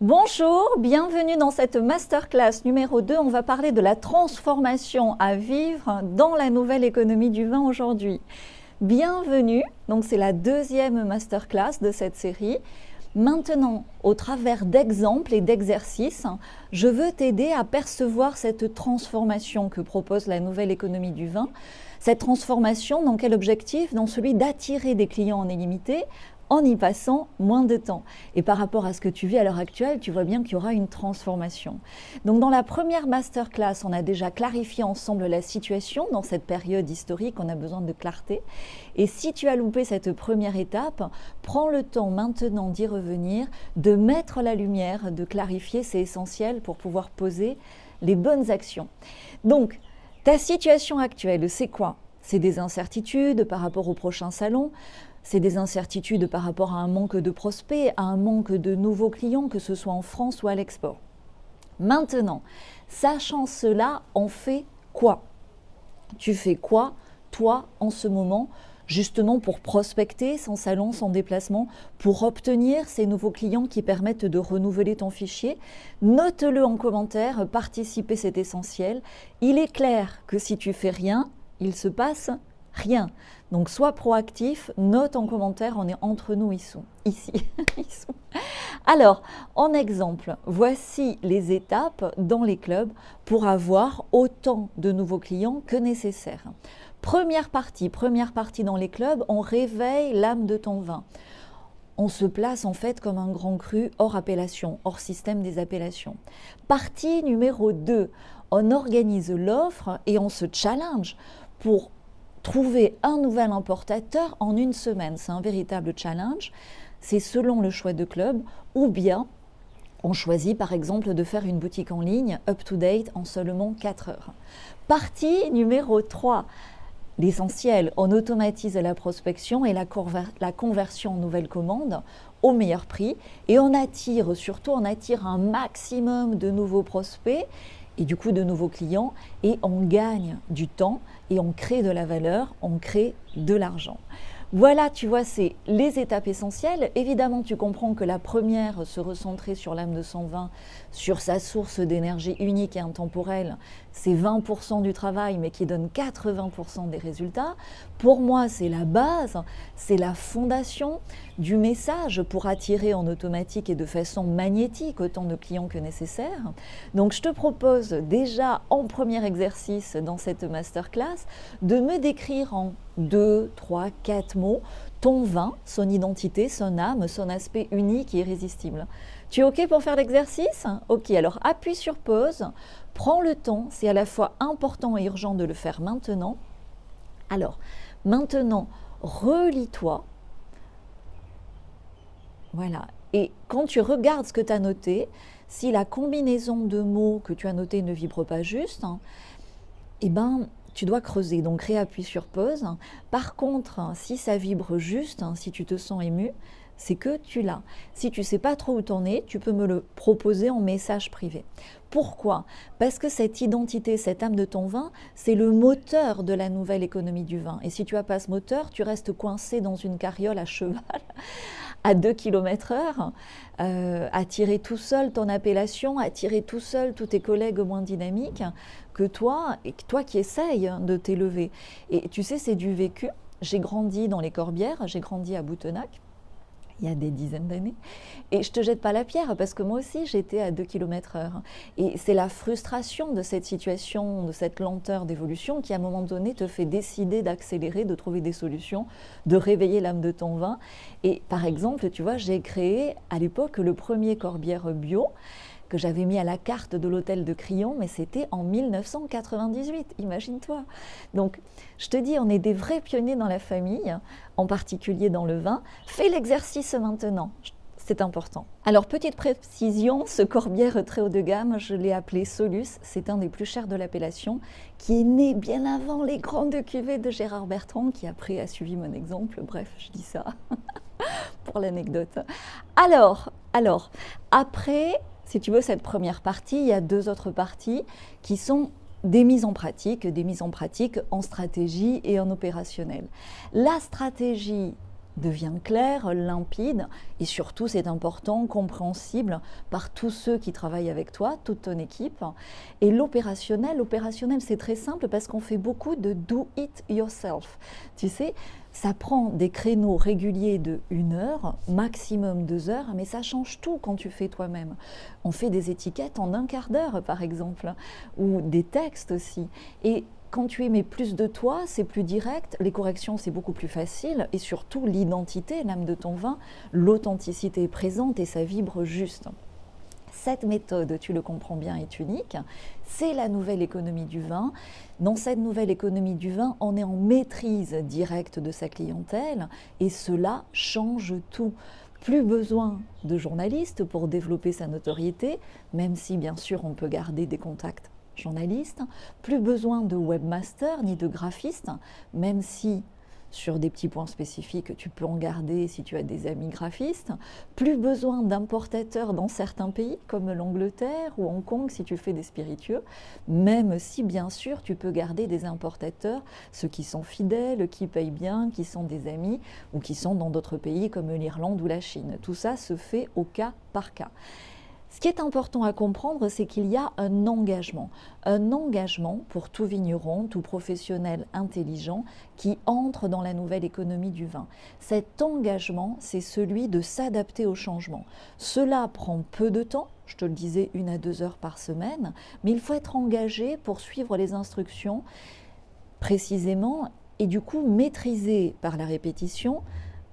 Bonjour, bienvenue dans cette masterclass numéro 2. On va parler de la transformation à vivre dans la nouvelle économie du vin aujourd'hui. Bienvenue, donc c'est la deuxième masterclass de cette série. Maintenant, au travers d'exemples et d'exercices, je veux t'aider à percevoir cette transformation que propose la nouvelle économie du vin. Cette transformation, dans quel objectif? Dans celui d'attirer des clients en illimité, en y passant moins de temps. Et par rapport à ce que tu vis à l'heure actuelle, tu vois bien qu'il y aura une transformation. Donc dans la première masterclass, on a déjà clarifié ensemble la situation dans cette période historique, on a besoin de clarté. Et si tu as loupé cette première étape, prends le temps maintenant d'y revenir, de mettre la lumière, de clarifier, c'est essentiel pour pouvoir poser les bonnes actions. Donc, ta situation actuelle, c'est quoi? C'est des incertitudes par rapport au prochain salon. C'est des incertitudes par rapport à un manque de prospects, à un manque de nouveaux clients, que ce soit en France ou à l'export. Maintenant, sachant cela, on fait quoi? Tu fais quoi, toi, en ce moment, justement pour prospecter sans salon, sans déplacement, pour obtenir ces nouveaux clients qui permettent de renouveler ton fichier? Note-le en commentaire, participer, c'est essentiel. Il est clair que si tu fais rien, il se passe rien. Donc, sois proactif, note en commentaire, on est entre nous ici. Alors, en exemple, voici les étapes dans les clubs pour avoir autant de nouveaux clients que nécessaire. Première partie dans les clubs, on réveille l'âme de ton vin. On se place en fait comme un grand cru hors appellation, hors système des appellations. Partie numéro 2, on organise l'offre et on se challenge pour trouver un nouvel importateur en une semaine. C'est un véritable challenge. C'est selon le choix de club, ou bien on choisit par exemple de faire une boutique en ligne up-to-date en seulement 4 heures. Partie numéro 3, l'essentiel, on automatise la prospection et la conversion en nouvelle commande au meilleur prix et on attire un maximum de nouveaux prospects et du coup de nouveaux clients, et on gagne du temps et on crée de la valeur, on crée de l'argent. Voilà, tu vois, c'est les étapes essentielles. Évidemment, tu comprends que la première, se recentrer sur l'âme de son vin, sur sa source d'énergie unique et intemporelle, c'est 20% du travail, mais qui donne 80% des résultats. Pour moi, c'est la base, c'est la fondation du message pour attirer en automatique et de façon magnétique autant de clients que nécessaire. Donc, je te propose déjà en premier exercice dans cette masterclass de me décrire en 2, 3, 4 mots ton vin, son identité, son âme, son aspect unique et irrésistible. Tu es OK pour faire l'exercice? OK, alors appuie sur pause, prends le temps, c'est à la fois important et urgent de le faire maintenant. Alors, maintenant, relis-toi. Voilà, et quand tu regardes ce que tu as noté, si la combinaison de mots que tu as noté ne vibre pas juste, eh ben, tu dois creuser, donc réappuie sur pause. Par contre, si ça vibre juste, si tu te sens ému, c'est que tu l'as. Si tu ne sais pas trop où t'en es, tu peux me le proposer en message privé. Pourquoi? Parce que cette identité, cette âme de ton vin, c'est le moteur de la nouvelle économie du vin. Et si tu n'as pas ce moteur, tu restes coincé dans une carriole à cheval à 2 km/h, à tirer tout seul ton appellation, à tirer tout seul tous tes collègues moins dynamiques que toi, et toi qui essayes de t'élever. Et tu sais, c'est du vécu. J'ai grandi dans les Corbières, j'ai grandi à Boutenac, il y a des dizaines d'années, et je te jette pas la pierre parce que moi aussi j'étais à 2 km/h. Et c'est la frustration de cette situation, de cette lenteur d'évolution qui à un moment donné te fait décider d'accélérer, de trouver des solutions, de réveiller l'âme de ton vin. Et par exemple, tu vois, j'ai créé à l'époque le premier Corbière bio que j'avais mis à la carte de l'hôtel de Crillon, mais c'était en 1998, imagine-toi. Donc, je te dis, on est des vrais pionniers dans la famille, en particulier dans le vin. Fais l'exercice maintenant, c'est important. Alors, petite précision, ce Corbière très haut de gamme, je l'ai appelé Solus, c'est un des plus chers de l'appellation, qui est né bien avant les grandes cuvées de Gérard Bertrand, qui après a suivi mon exemple, bref, je dis ça pour l'anecdote. Alors, après, si tu veux, cette première partie, il y a 2 autres parties qui sont des mises en pratique en stratégie et en opérationnel. La stratégie devient clair, limpide et surtout, c'est important, compréhensible par tous ceux qui travaillent avec toi, toute ton équipe. Et l'opérationnel, c'est très simple parce qu'on fait beaucoup de do it yourself. Tu sais, ça prend des créneaux réguliers de 1 heure, maximum 2 heures, mais ça change tout quand tu fais toi-même. On fait des étiquettes en 1/4 d'heure, par exemple, ou des textes aussi. Et quand tu émets plus de toi, c'est plus direct, les corrections c'est beaucoup plus facile et surtout l'identité, l'âme de ton vin, l'authenticité est présente et ça vibre juste. Cette méthode, tu le comprends bien, est unique. C'est la nouvelle économie du vin. Dans cette nouvelle économie du vin, on est en maîtrise directe de sa clientèle et cela change tout. Plus besoin de journalistes pour développer sa notoriété, même si bien sûr on peut garder des contacts journalistes, plus besoin de webmaster ni de graphiste, même si sur des petits points spécifiques tu peux en garder si tu as des amis graphistes, plus besoin d'importateurs dans certains pays comme l'Angleterre ou Hong Kong si tu fais des spiritueux, même si bien sûr tu peux garder des importateurs, ceux qui sont fidèles, qui payent bien, qui sont des amis ou qui sont dans d'autres pays comme l'Irlande ou la Chine. Tout ça se fait au cas par cas. Ce qui est important à comprendre, c'est qu'il y a un engagement pour tout vigneron, tout professionnel intelligent qui entre dans la nouvelle économie du vin. Cet engagement, c'est celui de s'adapter au changement. Cela prend peu de temps, je te le disais, 1 à 2 heures par semaine, mais il faut être engagé pour suivre les instructions précisément et du coup maîtriser par la répétition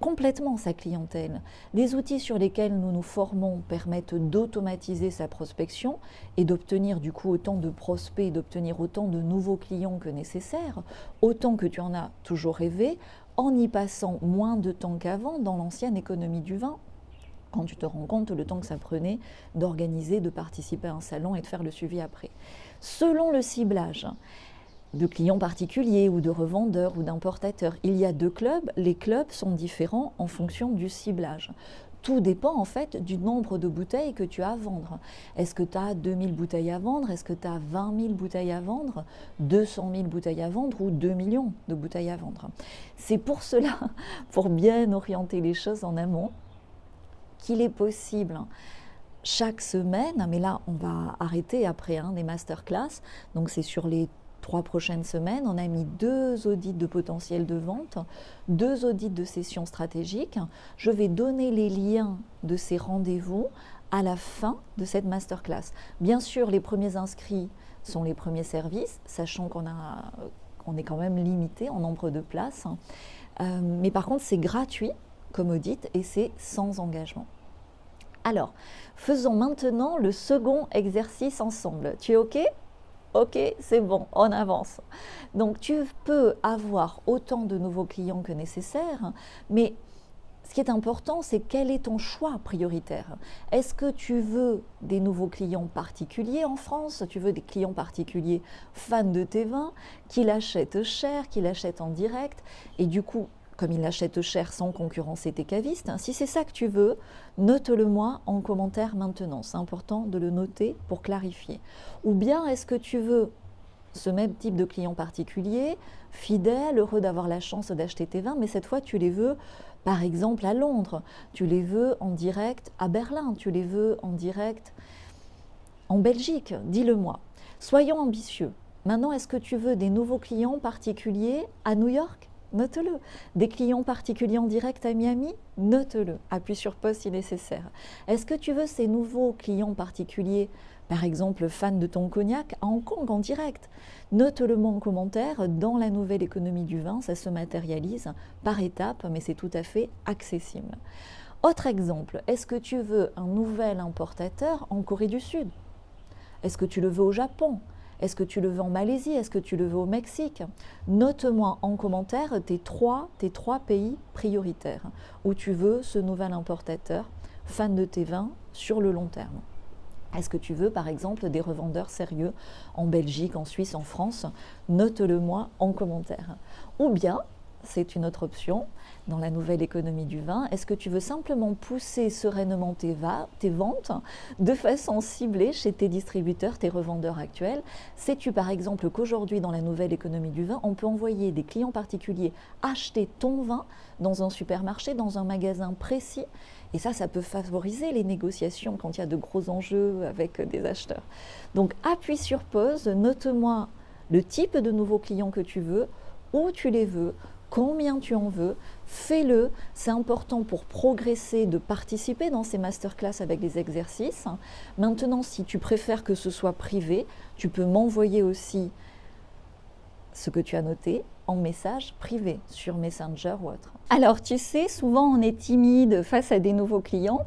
complètement sa clientèle. Les outils sur lesquels nous nous formons permettent d'automatiser sa prospection et d'obtenir du coup autant de prospects et d'obtenir autant de nouveaux clients que nécessaire, autant que tu en as toujours rêvé, en y passant moins de temps qu'avant dans l'ancienne économie du vin, quand tu te rends compte le temps que ça prenait d'organiser, de participer à un salon et de faire le suivi après. Selon le ciblage de clients particuliers ou de revendeurs ou d'importateurs. Il y a 2 clubs, les clubs sont différents en fonction du ciblage. Tout dépend en fait du nombre de bouteilles que tu as à vendre. Est-ce que tu as 2000 bouteilles à vendre? Est-ce que tu as 20 000 bouteilles à vendre? 200 000 bouteilles à vendre ou 2 millions de bouteilles à vendre? C'est pour cela, pour bien orienter les choses en amont, qu'il est possible chaque semaine, mais là on va arrêter après des masterclass, donc c'est sur les 3 prochaines semaines, on a mis 2 audits de potentiel de vente, 2 audits de sessions stratégiques. Je vais donner les liens de ces rendez-vous à la fin de cette masterclass. Bien sûr, les premiers inscrits sont les premiers services, sachant qu'on est quand même limité en nombre de places. Mais par contre, c'est gratuit comme audit et c'est sans engagement. Alors, faisons maintenant le second exercice ensemble. Tu es OK ? Ok, c'est bon, on avance. Donc tu peux avoir autant de nouveaux clients que nécessaire, mais ce qui est important, c'est quel est ton choix prioritaire. Est-ce que tu veux des nouveaux clients particuliers en France? Tu veux des clients particuliers fans de tes vins, qui l'achètent cher, qui l'achètent en direct, et du coup, comme ils l'achètent cher sans concurrencer tes cavistes. Si c'est ça que tu veux, note-le moi en commentaire maintenant. C'est important de le noter pour clarifier. Ou bien est-ce que tu veux ce même type de client particulier, fidèle, heureux d'avoir la chance d'acheter tes vins, mais cette fois tu les veux par exemple à Londres, tu les veux en direct à Berlin, tu les veux en direct en Belgique, dis-le moi. Soyons ambitieux. Maintenant, est-ce que tu veux des nouveaux clients particuliers à New York? Note-le. Des clients particuliers en direct à Miami? Note-le. Appuie sur pause si nécessaire. Est-ce que tu veux ces nouveaux clients particuliers, par exemple fans de ton cognac, à Hong Kong en direct? Note-le moi en commentaire. Dans la nouvelle économie du vin, ça se matérialise par étapes, mais c'est tout à fait accessible. Autre exemple, est-ce que tu veux un nouvel importateur en Corée du Sud? Est-ce que tu le veux au Japon? Est-ce que tu le veux en Malaisie? Est-ce que tu le veux au Mexique? Note-moi en commentaire tes trois pays prioritaires où tu veux ce nouvel importateur, fan de tes vins, sur le long terme. Est-ce que tu veux par exemple des revendeurs sérieux en Belgique, en Suisse, en France? Note-le moi en commentaire. Ou bien, c'est une autre option dans la nouvelle économie du vin. Est-ce que tu veux simplement pousser sereinement tes ventes de façon ciblée chez tes distributeurs, tes revendeurs actuels? Sais-tu par exemple qu'aujourd'hui dans la nouvelle économie du vin, on peut envoyer des clients particuliers acheter ton vin dans un supermarché, dans un magasin précis? Et ça peut favoriser les négociations quand il y a de gros enjeux avec des acheteurs. Donc appuie sur pause, note-moi le type de nouveaux clients que tu veux, où tu les veux, combien tu en veux, fais-le. C'est important pour progresser de participer dans ces masterclass avec des exercices. Maintenant, si tu préfères que ce soit privé, tu peux m'envoyer aussi ce que tu as noté en message privé sur Messenger ou autre. Alors tu sais, souvent on est timide face à des nouveaux clients.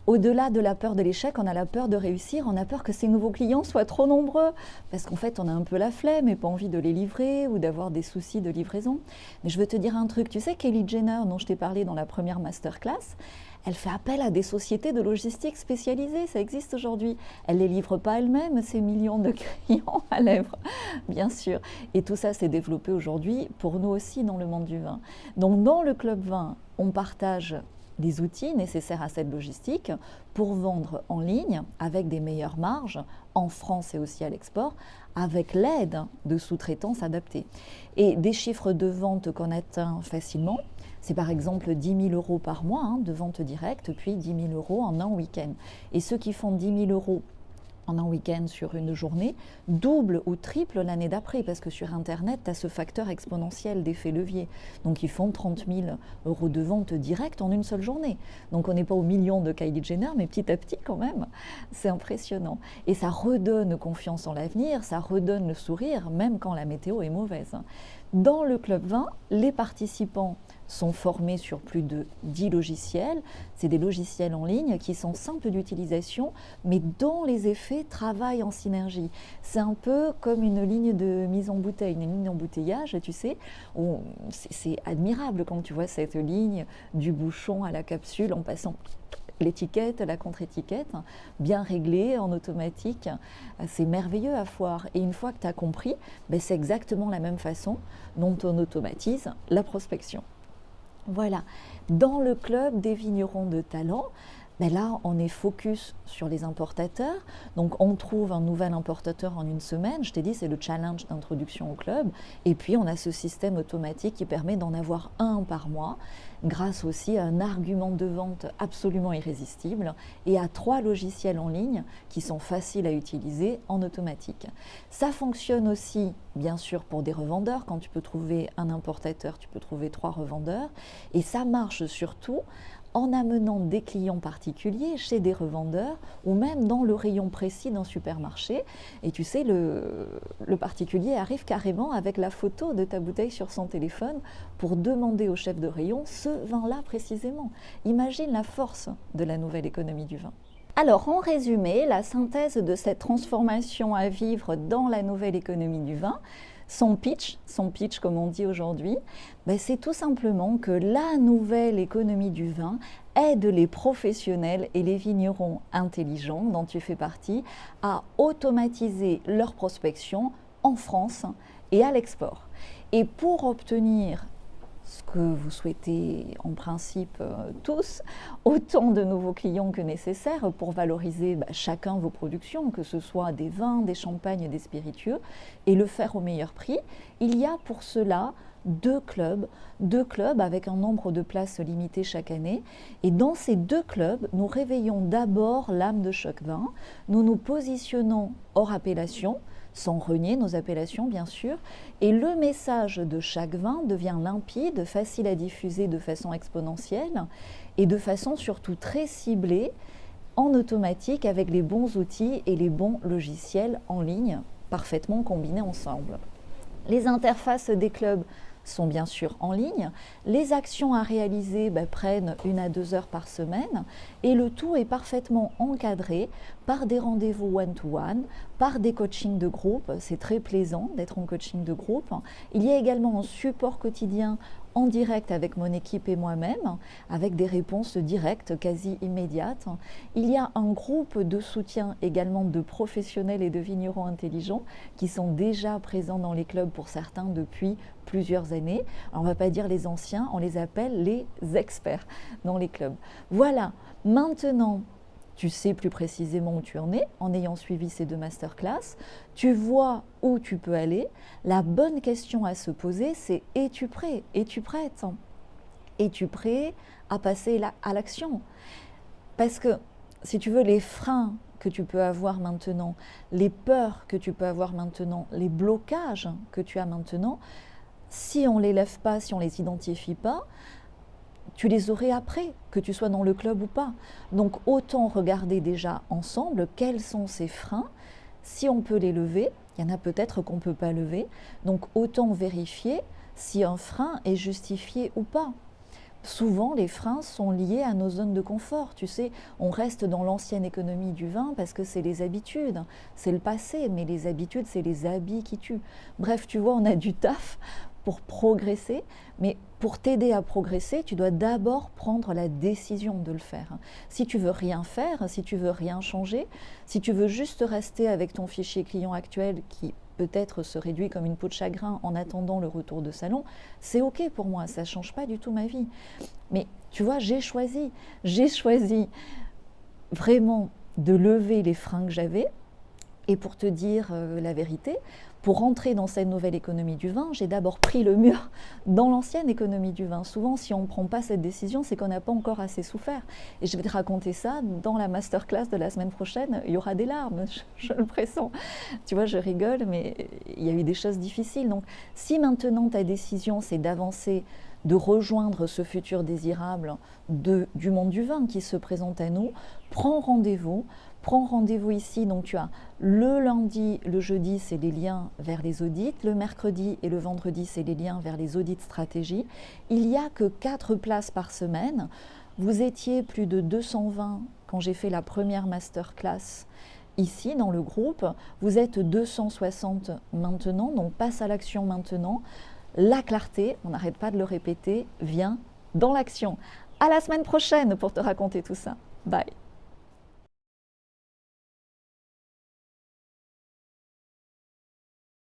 Au-delà de la peur de l'échec, on a la peur de réussir, on a peur que ces nouveaux clients soient trop nombreux, parce qu'en fait on a un peu la flemme et pas envie de les livrer ou d'avoir des soucis de livraison. Mais je veux te dire un truc, tu sais Kylie Jenner dont je t'ai parlé dans la première masterclass, elle fait appel à des sociétés de logistique spécialisées, ça existe aujourd'hui. Elle ne les livre pas elle-même, ces millions de clients à lèvres, bien sûr. Et tout ça s'est développé aujourd'hui pour nous aussi dans le monde du vin. Donc dans le Club Vin, on partage les outils nécessaires à cette logistique pour vendre en ligne avec des meilleures marges en France et aussi à l'export, avec l'aide de sous-traitance adaptée. Et des chiffres de vente qu'on atteint facilement, c'est par exemple 10 000 euros par mois de vente directe, puis 10 000 euros en un week-end. Et ceux qui font 10 000 euros en un week-end sur une journée, double ou triple l'année d'après, parce que sur Internet, tu as ce facteur exponentiel d'effet levier. Donc ils font 30 000 euros de vente directe en une seule journée. Donc on n'est pas au million de Kylie Jenner, mais petit à petit quand même, c'est impressionnant. Et ça redonne confiance en l'avenir, ça redonne le sourire, même quand la météo est mauvaise. Dans le Club Vin, les participants sont formés sur plus de 10 logiciels. C'est des logiciels en ligne qui sont simples d'utilisation, mais dont les effets travaillent en synergie. C'est un peu comme une ligne de mise en bouteille, une ligne d'embouteillage, tu sais. C'est admirable quand tu vois cette ligne du bouchon à la capsule en passant l'étiquette, la contre-étiquette, bien réglée en automatique. C'est merveilleux à voir. Et une fois que tu as compris, c'est exactement la même façon dont on automatise la prospection. Voilà, dans le club des vignerons de talent, là on est focus sur les importateurs, donc on trouve un nouvel importateur en une semaine, je t'ai dit c'est le challenge d'introduction au club, et puis on a ce système automatique qui permet d'en avoir un par mois, grâce aussi à un argument de vente absolument irrésistible et à 3 logiciels en ligne qui sont faciles à utiliser en automatique. Ça fonctionne aussi bien sûr pour des revendeurs, quand tu peux trouver un importateur, tu peux trouver 3 revendeurs, et ça marche surtout en amenant des clients particuliers chez des revendeurs ou même dans le rayon précis d'un supermarché. Et tu sais, le particulier arrive carrément avec la photo de ta bouteille sur son téléphone pour demander au chef de rayon ce vin-là précisément. Imagine la force de la nouvelle économie du vin. Alors, en résumé, la synthèse de cette transformation à vivre dans la nouvelle économie du vin, son pitch comme on dit aujourd'hui, c'est tout simplement que la nouvelle économie du vin aide les professionnels et les vignerons intelligents dont tu fais partie à automatiser leur prospection en France et à l'export. Et pour obtenir ce que vous souhaitez en principe tous, autant de nouveaux clients que nécessaire pour valoriser chacun vos productions, que ce soit des vins, des champagnes, des spiritueux, et le faire au meilleur prix, il y a pour cela deux clubs avec un nombre de places limité chaque année. Et dans ces 2 clubs, nous réveillons d'abord l'âme de chaque vin, nous nous positionnons hors appellation, sans renier nos appellations bien sûr, et le message de chaque vin devient limpide, facile à diffuser de façon exponentielle et de façon surtout très ciblée, en automatique avec les bons outils et les bons logiciels en ligne, parfaitement combinés ensemble. Les interfaces des clubs sont bien sûr en ligne. Les actions à réaliser prennent 1 à 2 heures par semaine et le tout est parfaitement encadré par des rendez-vous one-to-one, par des coachings de groupe. C'est très plaisant d'être en coaching de groupe. Il y a également un support quotidien en direct avec mon équipe et moi-même, avec des réponses directes, quasi immédiates. Il y a un groupe de soutien également de professionnels et de vignerons intelligents qui sont déjà présents dans les clubs pour certains depuis plusieurs années. Alors, on ne va pas dire les anciens, on les appelle les experts dans les clubs. Voilà, maintenant, tu sais plus précisément où tu en es en ayant suivi ces 2 masterclass. Tu vois où tu peux aller. La bonne question à se poser, c'est es-tu prêt? Es-tu prête? Es-tu prêt à passer à l'action? Parce que, si tu veux, les freins que tu peux avoir maintenant, les peurs que tu peux avoir maintenant, les blocages que tu as maintenant, si on ne les lève pas, si on ne les identifie pas, tu les aurais après, que tu sois dans le club ou pas. Donc autant regarder déjà ensemble quels sont ces freins, si on peut les lever, il y en a peut-être qu'on ne peut pas lever, donc autant vérifier si un frein est justifié ou pas. Souvent, les freins sont liés à nos zones de confort. Tu sais, on reste dans l'ancienne économie du vin parce que c'est les habitudes, c'est le passé, mais les habitudes, c'est les habits qui tuent. Bref, tu vois, on a du taf pour progresser, mais pour t'aider à progresser, tu dois d'abord prendre la décision de le faire. Si tu veux rien faire, si tu veux rien changer, si tu veux juste rester avec ton fichier client actuel qui peut-être se réduit comme une peau de chagrin en attendant le retour de salon, c'est ok pour moi, ça ne change pas du tout ma vie. Mais tu vois, j'ai choisi vraiment de lever les freins que j'avais. Et pour te dire la vérité, pour rentrer dans cette nouvelle économie du vin, j'ai d'abord pris le mur dans l'ancienne économie du vin. Souvent, si on ne prend pas cette décision, c'est qu'on n'a pas encore assez souffert. Et je vais te raconter ça dans la masterclass de la semaine prochaine. Il y aura des larmes, je le pressens. Tu vois, je rigole, mais il y a eu des choses difficiles. Donc, si maintenant ta décision, c'est d'avancer, de rejoindre ce futur désirable du monde du vin qui se présente à nous, prends rendez-vous ici. Donc tu as le lundi, le jeudi, c'est les liens vers les audits. Le mercredi et le vendredi, c'est les liens vers les audits stratégie. Il n'y a que 4 places par semaine. Vous étiez plus de 220 quand j'ai fait la première masterclass ici dans le groupe. Vous êtes 260 maintenant, donc passe à l'action maintenant. La clarté, on n'arrête pas de le répéter, vient dans l'action. À la semaine prochaine pour te raconter tout ça. Bye.